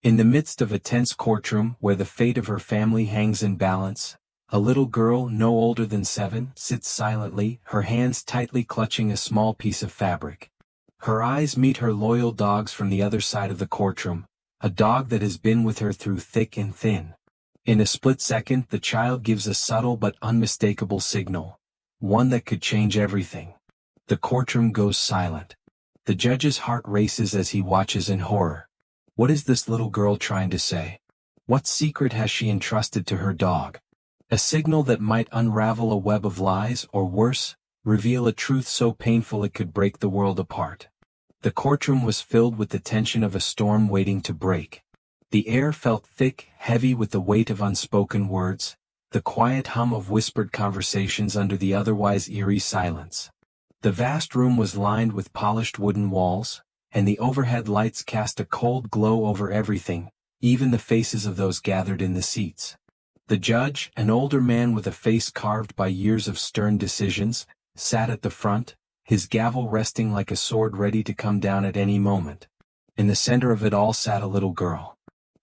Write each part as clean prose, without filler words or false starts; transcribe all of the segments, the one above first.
In the midst of a tense courtroom where the fate of her family hangs in balance, a little girl no older than 7 sits silently, her hands tightly clutching a small piece of fabric. Her eyes meet her loyal dog's from the other side of the courtroom, a dog that has been with her through thick and thin. In a split second, the child gives a subtle but unmistakable signal, one that could change everything. The courtroom goes silent. The judge's heart races as he watches in horror. What is this little girl trying to say? What secret has she entrusted to her dog? A signal that might unravel a web of lies, or worse, reveal a truth so painful it could break the world apart. The courtroom was filled with the tension of a storm waiting to break. The air felt thick, heavy with the weight of unspoken words, the quiet hum of whispered conversations under the otherwise eerie silence. The vast room was lined with polished wooden walls, and the overhead lights cast a cold glow over everything, even the faces of those gathered in the seats. The judge, an older man with a face carved by years of stern decisions, sat at the front, his gavel resting like a sword ready to come down at any moment. In the center of it all sat a little girl.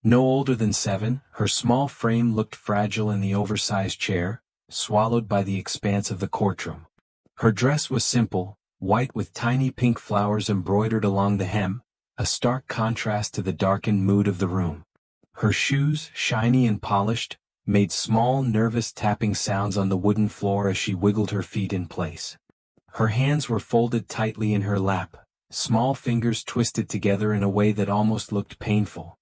No older than 7, her small frame looked fragile in the oversized chair, swallowed by the expanse of the courtroom. Her dress was simple, white with tiny pink flowers embroidered along the hem, a stark contrast to the darkened mood of the room. Her shoes, shiny and polished, made small nervous tapping sounds on the wooden floor as she wiggled her feet in place. Her hands were folded tightly in her lap, small fingers twisted together in a way that almost looked painful.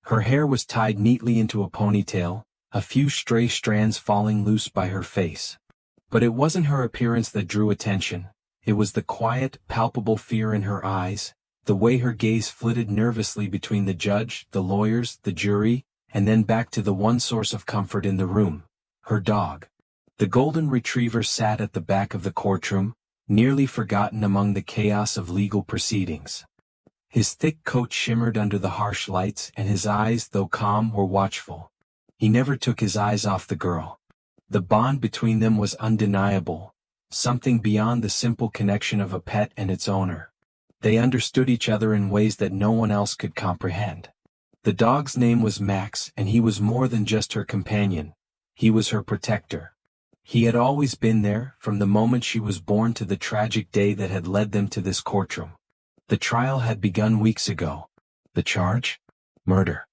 Her hair was tied neatly into a ponytail, a few stray strands falling loose by her face. But it wasn't her appearance that drew attention, it was the quiet, palpable fear in her eyes, the way her gaze flitted nervously between the judge, the lawyers, the jury, and then back to the one source of comfort in the room, her dog. The golden retriever sat at the back of the courtroom, nearly forgotten among the chaos of legal proceedings. His thick coat shimmered under the harsh lights, and his eyes, though calm, were watchful. He never took his eyes off the girl. The bond between them was undeniable, something beyond the simple connection of a pet and its owner. They understood each other in ways that no one else could comprehend. The dog's name was Max, and he was more than just her companion. He was her protector. He had always been there, from the moment she was born to the tragic day that had led them to this courtroom. The trial had begun weeks ago. The charge? Murder.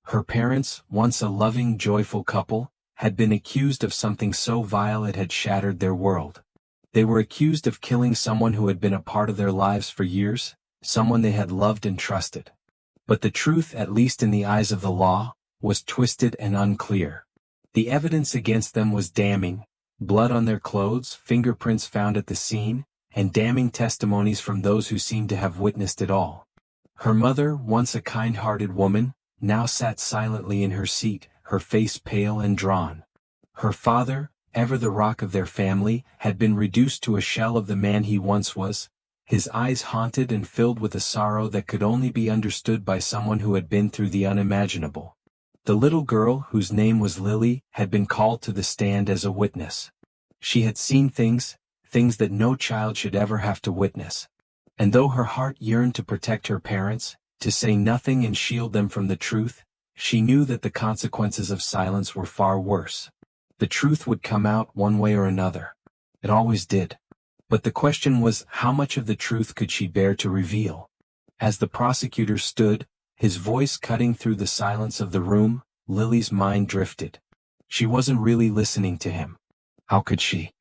Her parents, once a loving, joyful couple, had been accused of something so vile it had shattered their world. They were accused of killing someone who had been a part of their lives for years, someone they had loved and trusted. But the truth, at least in the eyes of the law, was twisted and unclear. The evidence against them was damning: blood on their clothes, fingerprints found at the scene, and damning testimonies from those who seemed to have witnessed it all. Her mother, once a kind-hearted woman, now sat silently in her seat, her face pale and drawn. Her father, ever the rock of their family, had been reduced to a shell of the man he once was, his eyes haunted and filled with a sorrow that could only be understood by someone who had been through the unimaginable. The little girl, whose name was Lily, had been called to the stand as a witness. She had seen things that no child should ever have to witness. And though her heart yearned to protect her parents, to say nothing and shield them from the truth, she knew that the consequences of silence were far worse. The truth would come out one way or another. It always did. But the question was, how much of the truth could she bear to reveal? As the prosecutor stood, his voice cutting through the silence of the room, Lily's mind drifted. She wasn't really listening to him. How could she?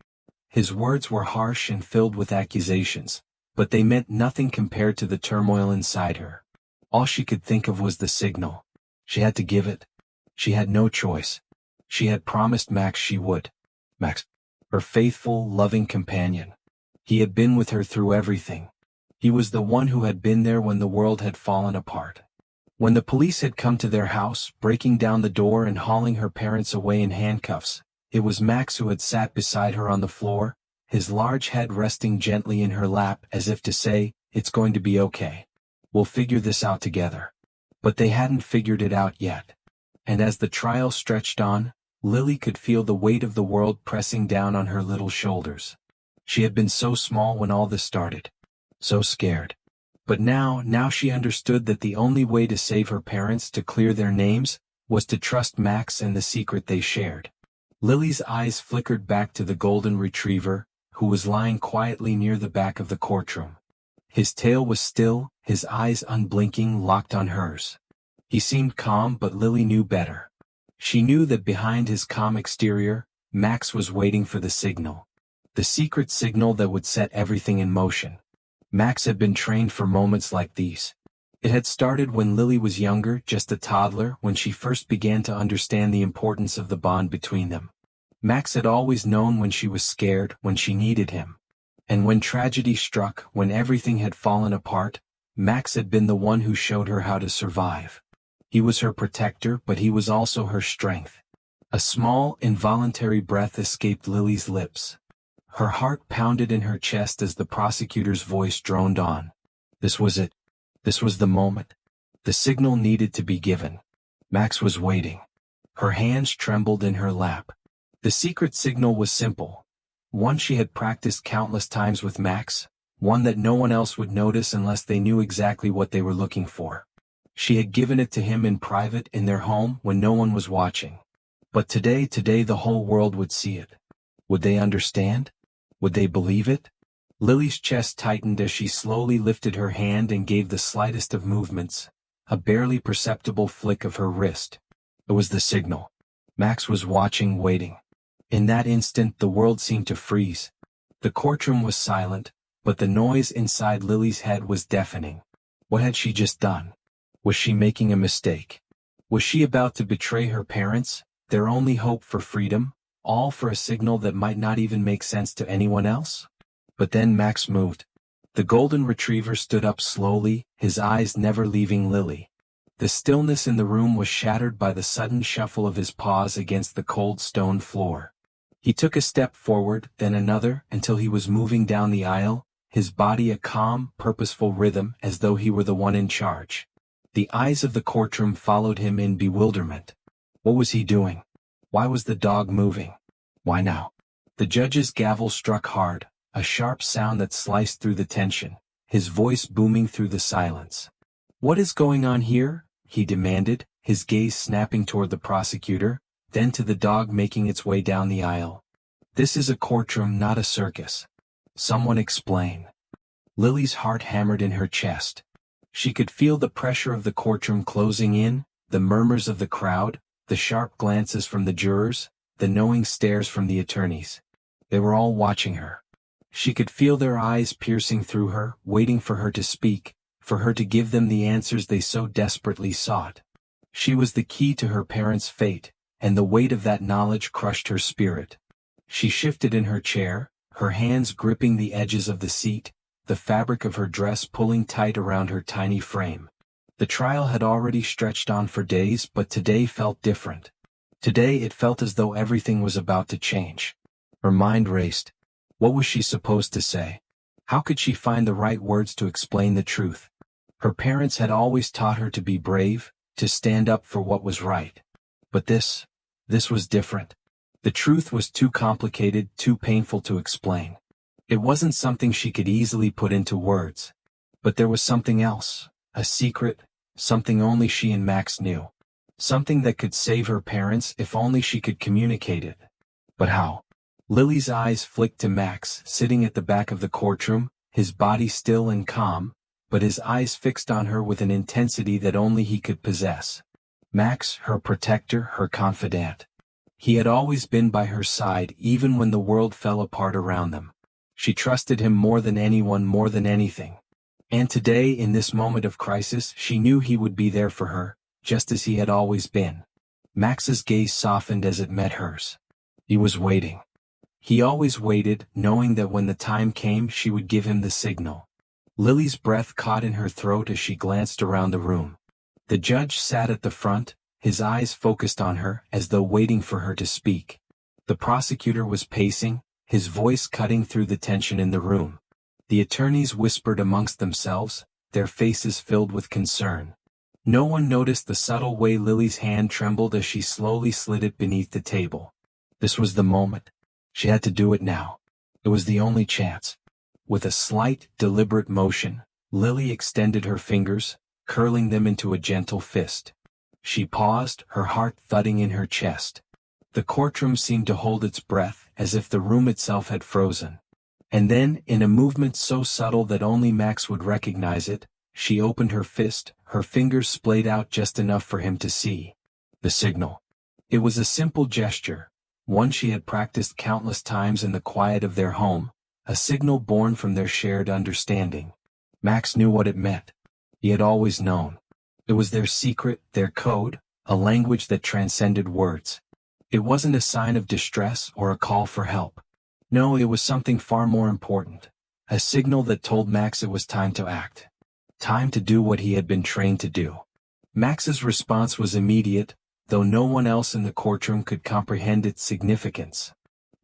His words were harsh and filled with accusations, but they meant nothing compared to the turmoil inside her. All she could think of was the signal. She had to give it. She had no choice. She had promised Max she would. Max, her faithful, loving companion. He had been with her through everything. He was the one who had been there when the world had fallen apart. When the police had come to their house, breaking down the door and hauling her parents away in handcuffs, it was Max who had sat beside her on the floor, his large head resting gently in her lap as if to say, "It's going to be okay. We'll figure this out together." But they hadn't figured it out yet. And as the trial stretched on, Lily could feel the weight of the world pressing down on her little shoulders. She had been so small when all this started. So scared. But now she understood that the only way to save her parents, to clear their names, was to trust Max and the secret they shared. Lily's eyes flickered back to the golden retriever, who was lying quietly near the back of the courtroom. His tail was still, his eyes unblinking, locked on hers. He seemed calm, but Lily knew better. She knew that behind his calm exterior, Max was waiting for the signal. The secret signal that would set everything in motion. Max had been trained for moments like these. It had started when Lily was younger, just a toddler, when she first began to understand the importance of the bond between them. Max had always known when she was scared, when she needed him. And when tragedy struck, when everything had fallen apart, Max had been the one who showed her how to survive. He was her protector, but he was also her strength. A small, involuntary breath escaped Lily's lips. Her heart pounded in her chest as the prosecutor's voice droned on. This was it. This was the moment. The signal needed to be given. Max was waiting. Her hands trembled in her lap. The secret signal was simple. One she had practiced countless times with Max, one that no one else would notice unless they knew exactly what they were looking for. She had given it to him in private, in their home, when no one was watching. But today the whole world would see it. Would they understand? Would they believe it? Lily's chest tightened as she slowly lifted her hand and gave the slightest of movements, a barely perceptible flick of her wrist. It was the signal. Max was watching, waiting. In that instant the world seemed to freeze. The courtroom was silent, but the noise inside Lily's head was deafening. What had she just done? Was she making a mistake? Was she about to betray her parents, their only hope for freedom, all for a signal that might not even make sense to anyone else? But then Max moved. The golden retriever stood up slowly, his eyes never leaving Lily. The stillness in the room was shattered by the sudden shuffle of his paws against the cold stone floor. He took a step forward, then another, until he was moving down the aisle, his body a calm, purposeful rhythm, as though he were the one in charge. The eyes of the courtroom followed him in bewilderment. What was he doing? Why was the dog moving? Why now? The judge's gavel struck hard, a sharp sound that sliced through the tension, his voice booming through the silence. "What is going on here?" he demanded, his gaze snapping toward the prosecutor, then to the dog making its way down the aisle. "This is a courtroom, not a circus. Someone explain." Lily's heart hammered in her chest. She could feel the pressure of the courtroom closing in, the murmurs of the crowd, the sharp glances from the jurors, the knowing stares from the attorneys. They were all watching her. She could feel their eyes piercing through her, waiting for her to speak, for her to give them the answers they so desperately sought. She was the key to her parents' fate, and the weight of that knowledge crushed her spirit. She shifted in her chair, her hands gripping the edges of the seat, the fabric of her dress pulling tight around her tiny frame. The trial had already stretched on for days, but today felt different. Today it felt as though everything was about to change. Her mind raced. What was she supposed to say? How could she find the right words to explain the truth? Her parents had always taught her to be brave, to stand up for what was right. But this was different. The truth was too complicated, too painful to explain. It wasn't something she could easily put into words. But there was something else, a secret, something only she and Max knew. Something that could save her parents if only she could communicate it. But how? Lily's eyes flicked to Max, sitting at the back of the courtroom, his body still and calm, but his eyes fixed on her with an intensity that only he could possess. Max, her protector, her confidant. He had always been by her side even when the world fell apart around them. She trusted him more than anyone, more than anything. And today, in this moment of crisis, she knew he would be there for her, just as he had always been. Max's gaze softened as it met hers. He was waiting. He always waited, knowing that when the time came she would give him the signal. Lily's breath caught in her throat as she glanced around the room. The judge sat at the front, his eyes focused on her, as though waiting for her to speak. The prosecutor was pacing, his voice cutting through the tension in the room. The attorneys whispered amongst themselves, their faces filled with concern. No one noticed the subtle way Lily's hand trembled as she slowly slid it beneath the table. This was the moment. She had to do it now. It was the only chance. With a slight, deliberate motion, Lily extended her fingers, curling them into a gentle fist. She paused, her heart thudding in her chest. The courtroom seemed to hold its breath, as if the room itself had frozen. And then, in a movement so subtle that only Max would recognize it, she opened her fist, her fingers splayed out just enough for him to see. The signal. It was a simple gesture, one she had practiced countless times in the quiet of their home, a signal born from their shared understanding. Max knew what it meant. He had always known. It was their secret, their code, a language that transcended words. It wasn't a sign of distress or a call for help. No, it was something far more important. A signal that told Max it was time to act. Time to do what he had been trained to do. Max's response was immediate, though no one else in the courtroom could comprehend its significance.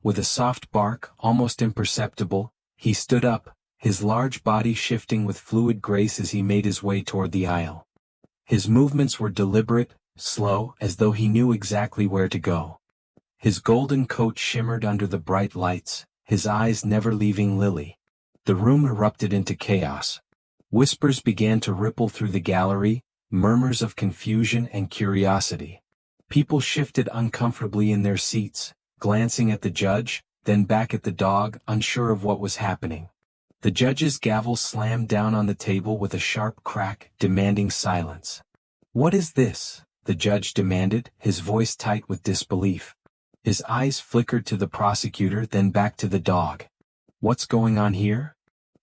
With a soft bark, almost imperceptible, he stood up, his large body shifting with fluid grace as he made his way toward the aisle. His movements were deliberate, slow, as though he knew exactly where to go. His golden coat shimmered under the bright lights, his eyes never leaving Lily. The room erupted into chaos. Whispers began to ripple through the gallery, murmurs of confusion and curiosity. People shifted uncomfortably in their seats, glancing at the judge, then back at the dog, unsure of what was happening. The judge's gavel slammed down on the table with a sharp crack, demanding silence. "What is this?" the judge demanded, his voice tight with disbelief. His eyes flickered to the prosecutor, then back to the dog. "What's going on here?"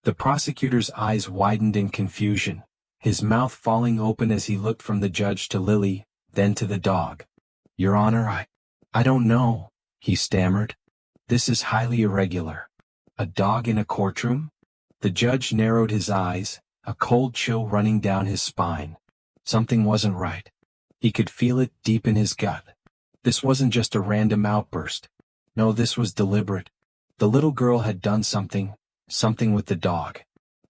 The prosecutor's eyes widened in confusion, his mouth falling open as he looked from the judge to Lily, then to the dog. "Your Honor, I don't know," he stammered. "This is highly irregular." A dog in a courtroom? The judge narrowed his eyes, a cold chill running down his spine. Something wasn't right. He could feel it deep in his gut. This wasn't just a random outburst. No, this was deliberate. The little girl had done something with the dog.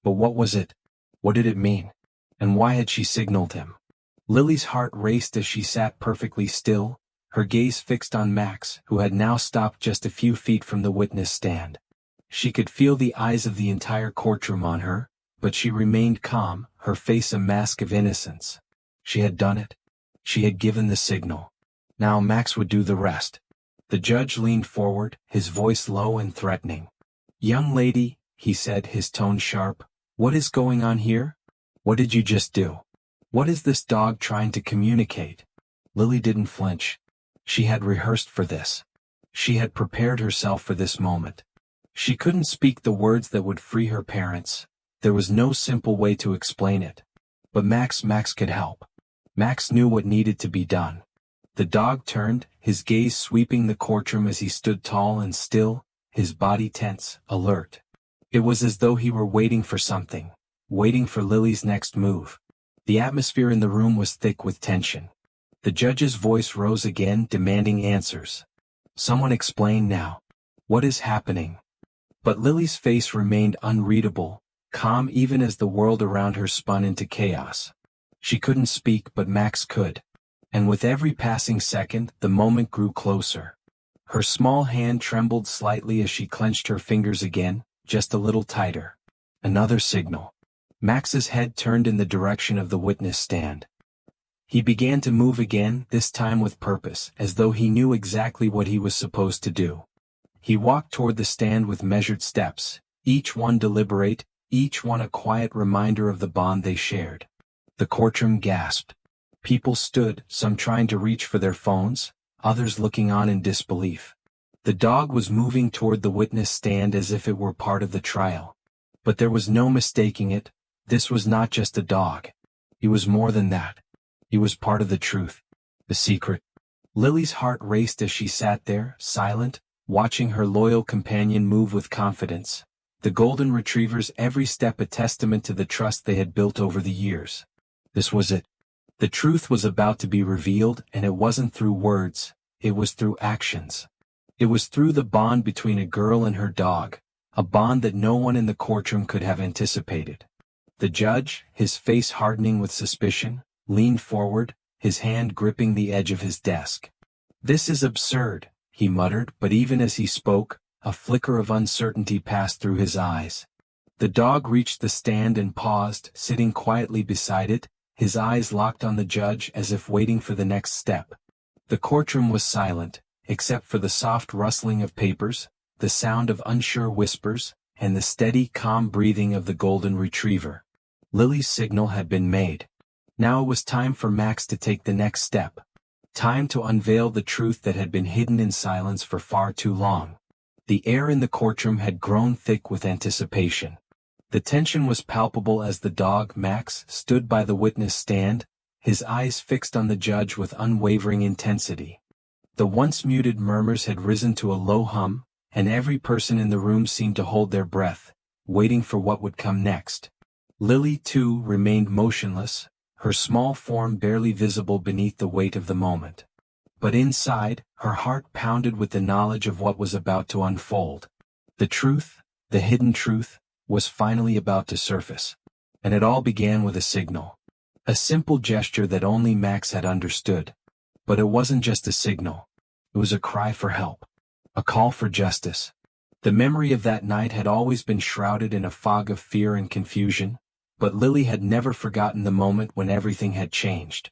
But what was it? What did it mean? And why had she signaled him? Lily's heart raced as she sat perfectly still, her gaze fixed on Max, who had now stopped just a few feet from the witness stand. She could feel the eyes of the entire courtroom on her, but she remained calm, her face a mask of innocence. She had done it. She had given the signal. Now Max would do the rest. The judge leaned forward, his voice low and threatening. "Young lady," he said, his tone sharp, "what is going on here? What did you just do? What is this dog trying to communicate?" Lily didn't flinch. She had rehearsed for this. She had prepared herself for this moment. She couldn't speak the words that would free her parents. There was no simple way to explain it. But Max could help. Max knew what needed to be done. The dog turned, his gaze sweeping the courtroom as he stood tall and still, his body tense, alert. It was as though he were waiting for something, waiting for Lily's next move. The atmosphere in the room was thick with tension. The judge's voice rose again, demanding answers. "Someone explain now. What is happening?" But Lily's face remained unreadable, calm even as the world around her spun into chaos. She couldn't speak, but Max could. And with every passing second, the moment grew closer. Her small hand trembled slightly as she clenched her fingers again, just a little tighter. Another signal. Max's head turned in the direction of the witness stand. He began to move again, this time with purpose, as though he knew exactly what he was supposed to do. He walked toward the stand with measured steps, each one deliberate, each one a quiet reminder of the bond they shared. The courtroom gasped. People stood, some trying to reach for their phones, others looking on in disbelief. The dog was moving toward the witness stand as if it were part of the trial. But there was no mistaking it. This was not just a dog. He was more than that. He was part of the truth, the secret. Lily's heart raced as she sat there, silent, watching her loyal companion move with confidence. The golden retriever's every step a testament to the trust they had built over the years. This was it. The truth was about to be revealed, and it wasn't through words, it was through actions. It was through the bond between a girl and her dog, a bond that no one in the courtroom could have anticipated. The judge, his face hardening with suspicion, leaned forward, his hand gripping the edge of his desk. "This is absurd," he muttered, but even as he spoke, a flicker of uncertainty passed through his eyes. The dog reached the stand and paused, sitting quietly beside it, his eyes locked on the judge as if waiting for the next step. The courtroom was silent, except for the soft rustling of papers, the sound of unsure whispers, and the steady, calm breathing of the golden retriever. Lily's signal had been made. Now it was time for Max to take the next step. Time to unveil the truth that had been hidden in silence for far too long. The air in the courtroom had grown thick with anticipation. The tension was palpable as the dog, Max, stood by the witness stand, his eyes fixed on the judge with unwavering intensity. The once muted murmurs had risen to a low hum, and every person in the room seemed to hold their breath, waiting for what would come next. Lily, too, remained motionless, her small form barely visible beneath the weight of the moment. But inside, her heart pounded with the knowledge of what was about to unfold. The truth, the hidden truth, was finally about to surface. And it all began with a signal. A simple gesture that only Max had understood. But it wasn't just a signal. It was a cry for help. A call for justice. The memory of that night had always been shrouded in a fog of fear and confusion, but Lily had never forgotten the moment when everything had changed.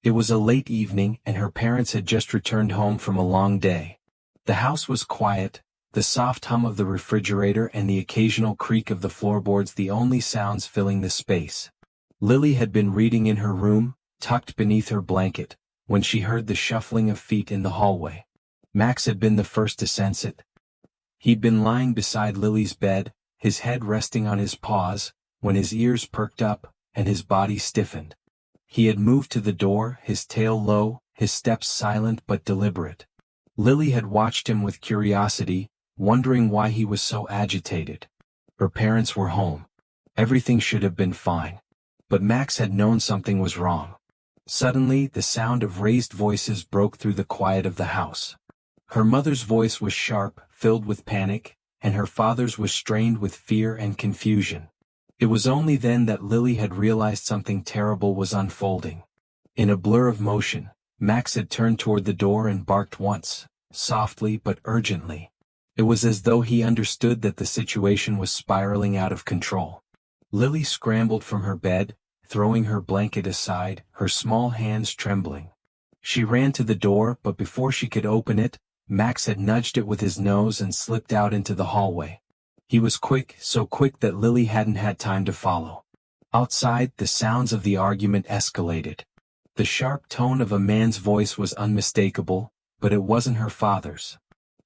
It was a late evening and her parents had just returned home from a long day. The house was quiet, the soft hum of the refrigerator and the occasional creak of the floorboards the only sounds filling the space. Lily had been reading in her room, tucked beneath her blanket, when she heard the shuffling of feet in the hallway. Max had been the first to sense it. He'd been lying beside Lily's bed, his head resting on his paws, when his ears perked up, and his body stiffened. He had moved to the door, his tail low, his steps silent but deliberate. Lily had watched him with curiosity, wondering why he was so agitated. Her parents were home. Everything should have been fine. But Max had known something was wrong. Suddenly, the sound of raised voices broke through the quiet of the house. Her mother's voice was sharp, filled with panic, and her father's was strained with fear and confusion. It was only then that Lily had realized something terrible was unfolding. In a blur of motion, Max had turned toward the door and barked once, softly but urgently. It was as though he understood that the situation was spiraling out of control. Lily scrambled from her bed, throwing her blanket aside, her small hands trembling. She ran to the door, but before she could open it, Max had nudged it with his nose and slipped out into the hallway. He was quick, so quick that Lily hadn't had time to follow. Outside, the sounds of the argument escalated. The sharp tone of a man's voice was unmistakable, but it wasn't her father's.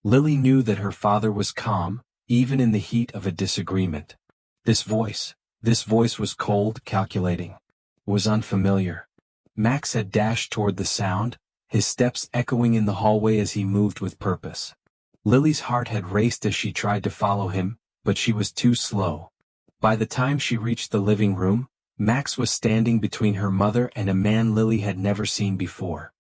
Lily knew that her father was calm, even in the heat of a disagreement. This voice was cold, calculating. It was unfamiliar. Max had dashed toward the sound, his steps echoing in the hallway as he moved with purpose. Lily's heart had raced as she tried to follow him, but she was too slow. By the time she reached the living room, Max was standing between her mother and a man Lily had never seen before.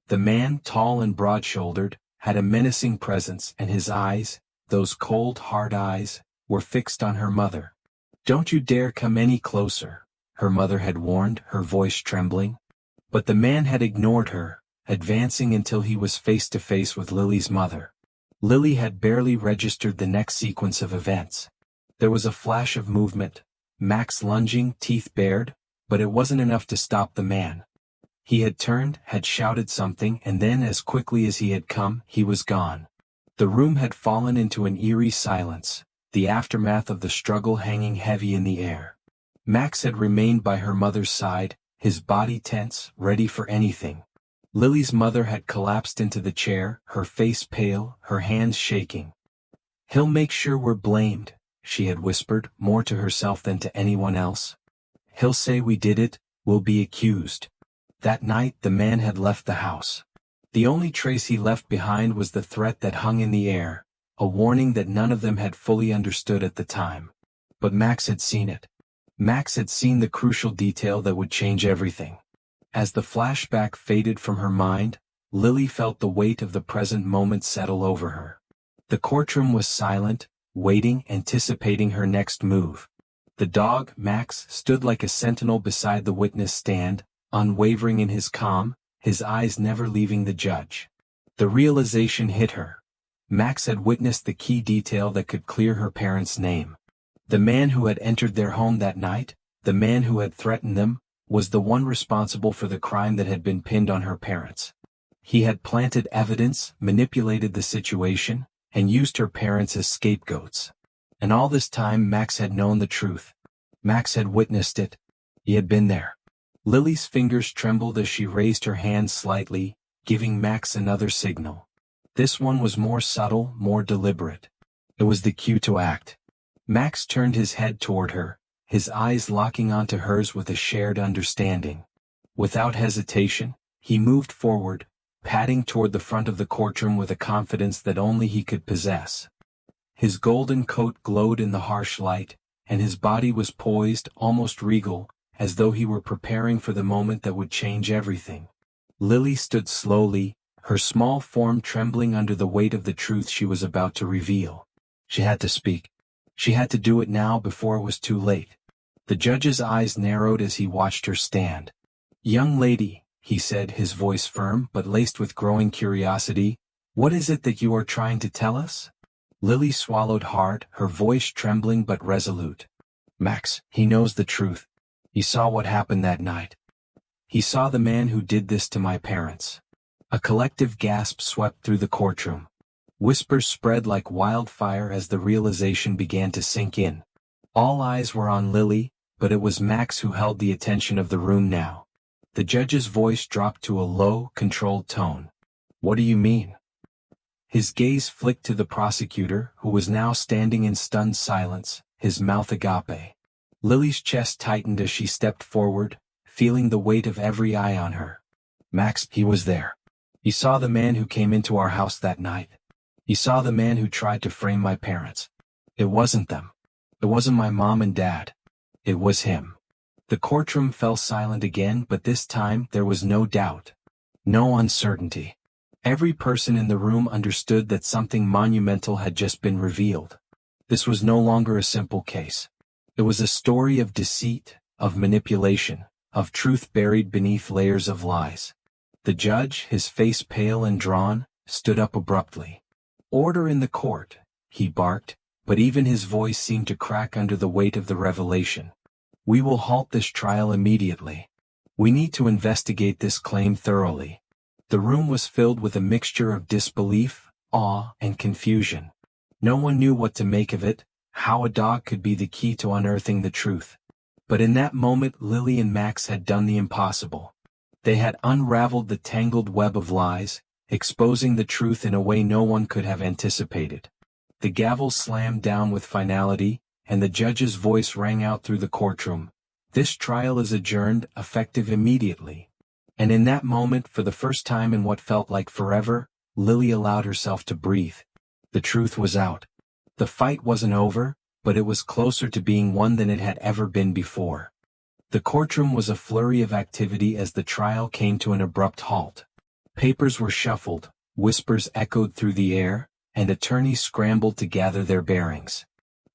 The man, tall and broad-shouldered, had a menacing presence, and his eyes, those cold, hard eyes, were fixed on her mother. "Don't you dare come any closer," her mother had warned, her voice trembling. But the man had ignored her, advancing until he was face to face with Lily's mother. Lily had barely registered the next sequence of events. There was a flash of movement, Max lunging, teeth bared, but it wasn't enough to stop the man. He had turned, had shouted something, and then as quickly as he had come, he was gone. The room had fallen into an eerie silence, the aftermath of the struggle hanging heavy in the air. Max had remained by her mother's side, his body tense, ready for anything. Lily's mother had collapsed into the chair, her face pale, her hands shaking. "He'll make sure we're blamed," she had whispered, more to herself than to anyone else. "He'll say we did it, we'll be accused." That night the man had left the house. The only trace he left behind was the threat that hung in the air, a warning that none of them had fully understood at the time. But Max had seen it. Max had seen the crucial detail that would change everything. As the flashback faded from her mind, Lily felt the weight of the present moment settle over her. The courtroom was silent, waiting, anticipating her next move. The dog, Max, stood like a sentinel beside the witness stand, unwavering in his calm, his eyes never leaving the judge. The realization hit her. Max had witnessed the key detail that could clear her parents' name. The man who had entered their home that night, the man who had threatened them, was the one responsible for the crime that had been pinned on her parents. He had planted evidence, manipulated the situation, and used her parents as scapegoats. And all this time Max had known the truth. Max had witnessed it. He had been there. Lily's fingers trembled as she raised her hand slightly, giving Max another signal. This one was more subtle, more deliberate. It was the cue to act. Max turned his head toward her, his eyes locking onto hers with a shared understanding. Without hesitation, he moved forward, padding toward the front of the courtroom with a confidence that only he could possess. His golden coat glowed in the harsh light, and his body was poised, almost regal, as though he were preparing for the moment that would change everything. Lily stood slowly, her small form trembling under the weight of the truth she was about to reveal. She had to speak. She had to do it now before it was too late. The judge's eyes narrowed as he watched her stand. "Young lady," he said, his voice firm but laced with growing curiosity, "what is it that you are trying to tell us?" Lily swallowed hard, her voice trembling but resolute. "Max, he knows the truth. He saw what happened that night. He saw the man who did this to my parents." A collective gasp swept through the courtroom. Whispers spread like wildfire as the realization began to sink in. All eyes were on Lily, but it was Max who held the attention of the room now. The judge's voice dropped to a low, controlled tone. "What do you mean?" His gaze flicked to the prosecutor, who was now standing in stunned silence, his mouth agape. Lily's chest tightened as she stepped forward, feeling the weight of every eye on her. "Max, he was there. He saw the man who came into our house that night. He saw the man who tried to frame my parents. It wasn't them. It wasn't my mom and dad. It was him." The courtroom fell silent again, but this time there was no doubt. No uncertainty. Every person in the room understood that something monumental had just been revealed. This was no longer a simple case. It was a story of deceit, of manipulation, of truth buried beneath layers of lies. The judge, his face pale and drawn, stood up abruptly. "Order in the court," he barked, but even his voice seemed to crack under the weight of the revelation. "We will halt this trial immediately. We need to investigate this claim thoroughly." The room was filled with a mixture of disbelief, awe, and confusion. No one knew what to make of it, how a dog could be the key to unearthing the truth. But in that moment Lily and Max had done the impossible. They had unraveled the tangled web of lies, exposing the truth in a way no one could have anticipated. The gavel slammed down with finality, and the judge's voice rang out through the courtroom. "This trial is adjourned, effective immediately." And in that moment, for the first time in what felt like forever, Lily allowed herself to breathe. The truth was out. The fight wasn't over, but it was closer to being won than it had ever been before. The courtroom was a flurry of activity as the trial came to an abrupt halt. Papers were shuffled, whispers echoed through the air, and attorneys scrambled to gather their bearings.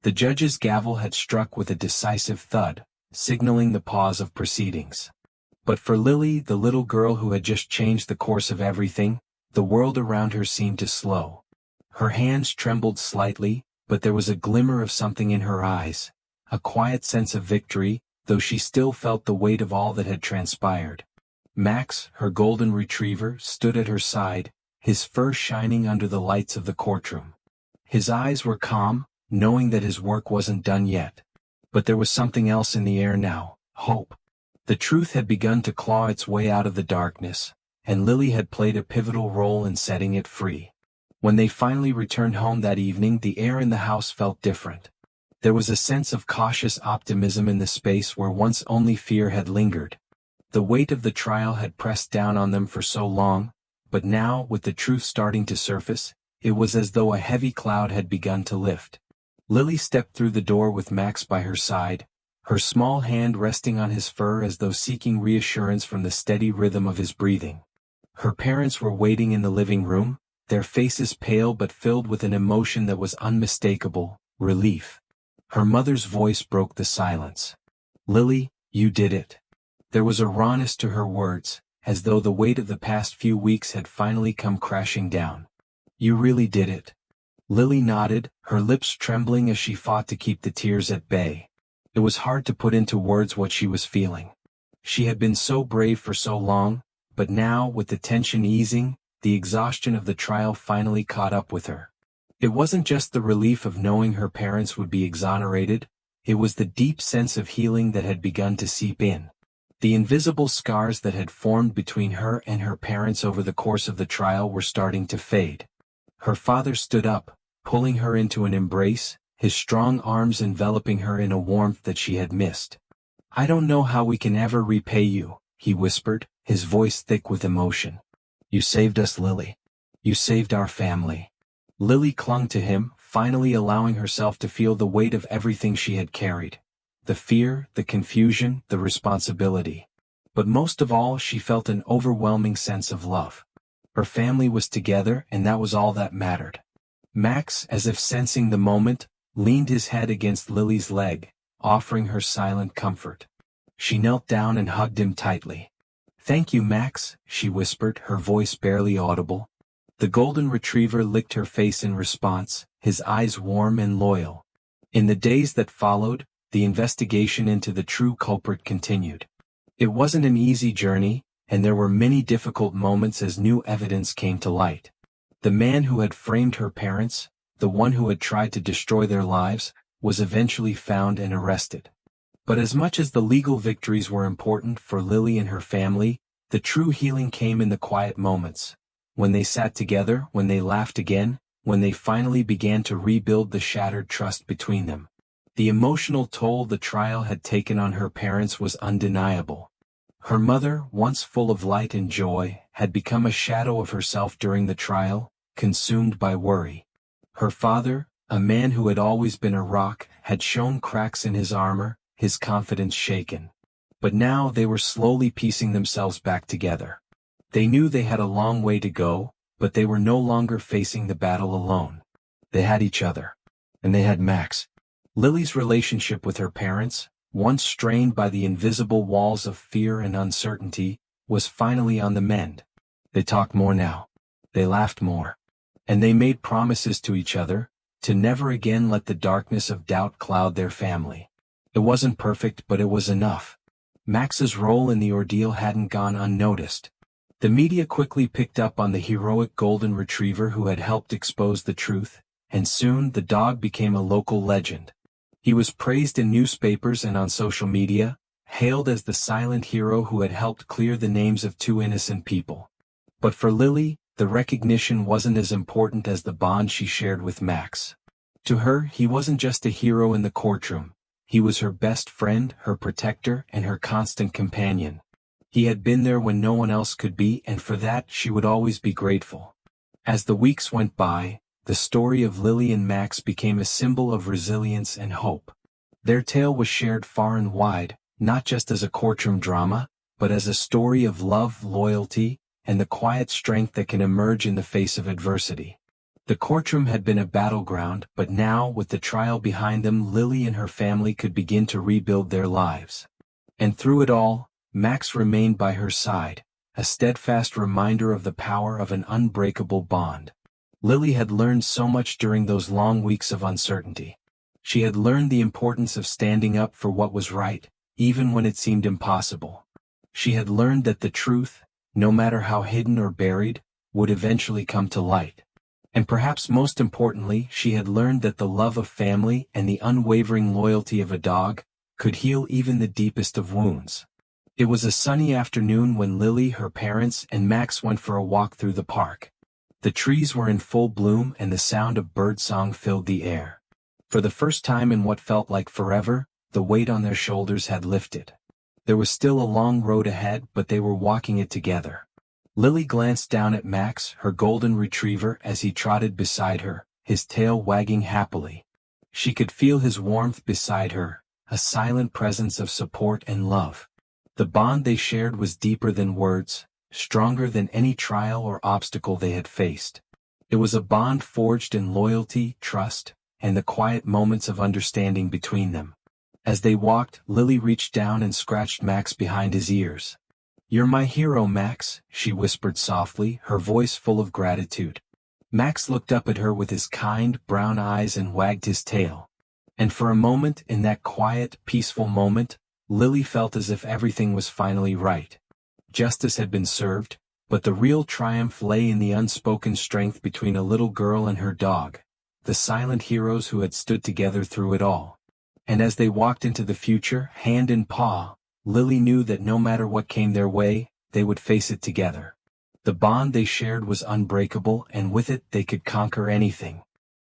The judge's gavel had struck with a decisive thud, signaling the pause of proceedings. But for Lily, the little girl who had just changed the course of everything, the world around her seemed to slow. Her hands trembled slightly, but there was a glimmer of something in her eyes, a quiet sense of victory, though she still felt the weight of all that had transpired. Max, her golden retriever, stood at her side, his fur shining under the lights of the courtroom. His eyes were calm, knowing that his work wasn't done yet. But there was something else in the air now, hope. The truth had begun to claw its way out of the darkness, and Lily had played a pivotal role in setting it free. When they finally returned home that evening, the air in the house felt different. There was a sense of cautious optimism in the space where once only fear had lingered. The weight of the trial had pressed down on them for so long, but now, with the truth starting to surface, it was as though a heavy cloud had begun to lift. Lily stepped through the door with Max by her side, her small hand resting on his fur as though seeking reassurance from the steady rhythm of his breathing. Her parents were waiting in the living room, their faces pale but filled with an emotion that was unmistakable, relief. Her mother's voice broke the silence. "Lily, you did it." There was a rawness to her words, as though the weight of the past few weeks had finally come crashing down. "You really did it. Lily nodded, her lips trembling as she fought to keep the tears at bay. It was hard to put into words what she was feeling. She had been so brave for so long, but now, with the tension easing, the exhaustion of the trial finally caught up with her. It wasn't just the relief of knowing her parents would be exonerated, it was the deep sense of healing that had begun to seep in. The invisible scars that had formed between her and her parents over the course of the trial were starting to fade. Her father stood up, pulling her into an embrace, his strong arms enveloping her in a warmth that she had missed. "I don't know how we can ever repay you," he whispered, his voice thick with emotion. "You saved us, Lily. You saved our family." Lily clung to him, finally allowing herself to feel the weight of everything she had carried. The fear, the confusion, the responsibility. But most of all, she felt an overwhelming sense of love. Her family was together, and that was all that mattered. Max, as if sensing the moment, leaned his head against Lily's leg, offering her silent comfort. She knelt down and hugged him tightly. "Thank you, Max," she whispered, her voice barely audible. The golden retriever licked her face in response, his eyes warm and loyal. In the days that followed, the investigation into the true culprit continued. It wasn't an easy journey, and there were many difficult moments as new evidence came to light. The man who had framed her parents, the one who had tried to destroy their lives, was eventually found and arrested. But as much as the legal victories were important for Lily and her family, the true healing came in the quiet moments. When they sat together, when they laughed again, when they finally began to rebuild the shattered trust between them. The emotional toll the trial had taken on her parents was undeniable. Her mother, once full of light and joy, had become a shadow of herself during the trial, consumed by worry. Her father, a man who had always been a rock, had shown cracks in his armor, his confidence shaken. But now they were slowly piecing themselves back together. They knew they had a long way to go, but they were no longer facing the battle alone. They had each other. And they had Max. Lily's relationship with her parents, once strained by the invisible walls of fear and uncertainty, was finally on the mend. They talked more now. They laughed more. And they made promises to each other, to never again let the darkness of doubt cloud their family. It wasn't perfect, but it was enough. Max's role in the ordeal hadn't gone unnoticed. The media quickly picked up on the heroic golden retriever who had helped expose the truth, and soon the dog became a local legend. He was praised in newspapers and on social media, hailed as the silent hero who had helped clear the names of two innocent people. But for Lily, the recognition wasn't as important as the bond she shared with Max. To her, he wasn't just a hero in the courtroom. He was her best friend, her protector, and her constant companion. He had been there when no one else could be, and for that she would always be grateful. As the weeks went by, the story of Lily and Max became a symbol of resilience and hope. Their tale was shared far and wide, not just as a courtroom drama, but as a story of love, loyalty, and the quiet strength that can emerge in the face of adversity. The courtroom had been a battleground, but now, with the trial behind them, Lily and her family could begin to rebuild their lives. And through it all, Max remained by her side, a steadfast reminder of the power of an unbreakable bond. Lily had learned so much during those long weeks of uncertainty. She had learned the importance of standing up for what was right, even when it seemed impossible. She had learned that the truth, no matter how hidden or buried, would eventually come to light. And perhaps most importantly, she had learned that the love of family and the unwavering loyalty of a dog could heal even the deepest of wounds. It was a sunny afternoon when Lily, her parents, and Max went for a walk through the park. The trees were in full bloom and the sound of birdsong filled the air. For the first time in what felt like forever, the weight on their shoulders had lifted. There was still a long road ahead, but they were walking it together. Lily glanced down at Max, her golden retriever, as he trotted beside her, his tail wagging happily. She could feel his warmth beside her, a silent presence of support and love. The bond they shared was deeper than words, stronger than any trial or obstacle they had faced. It was a bond forged in loyalty, trust, and the quiet moments of understanding between them. As they walked, Lily reached down and scratched Max behind his ears. "You're my hero, Max," she whispered softly, her voice full of gratitude. Max looked up at her with his kind, brown eyes and wagged his tail. And for a moment, in that quiet, peaceful moment, Lily felt as if everything was finally right. Justice had been served, but the real triumph lay in the unspoken strength between a little girl and her dog, the silent heroes who had stood together through it all. And as they walked into the future, hand in paw, Lily knew that no matter what came their way, they would face it together. The bond they shared was unbreakable, and with it they could conquer anything.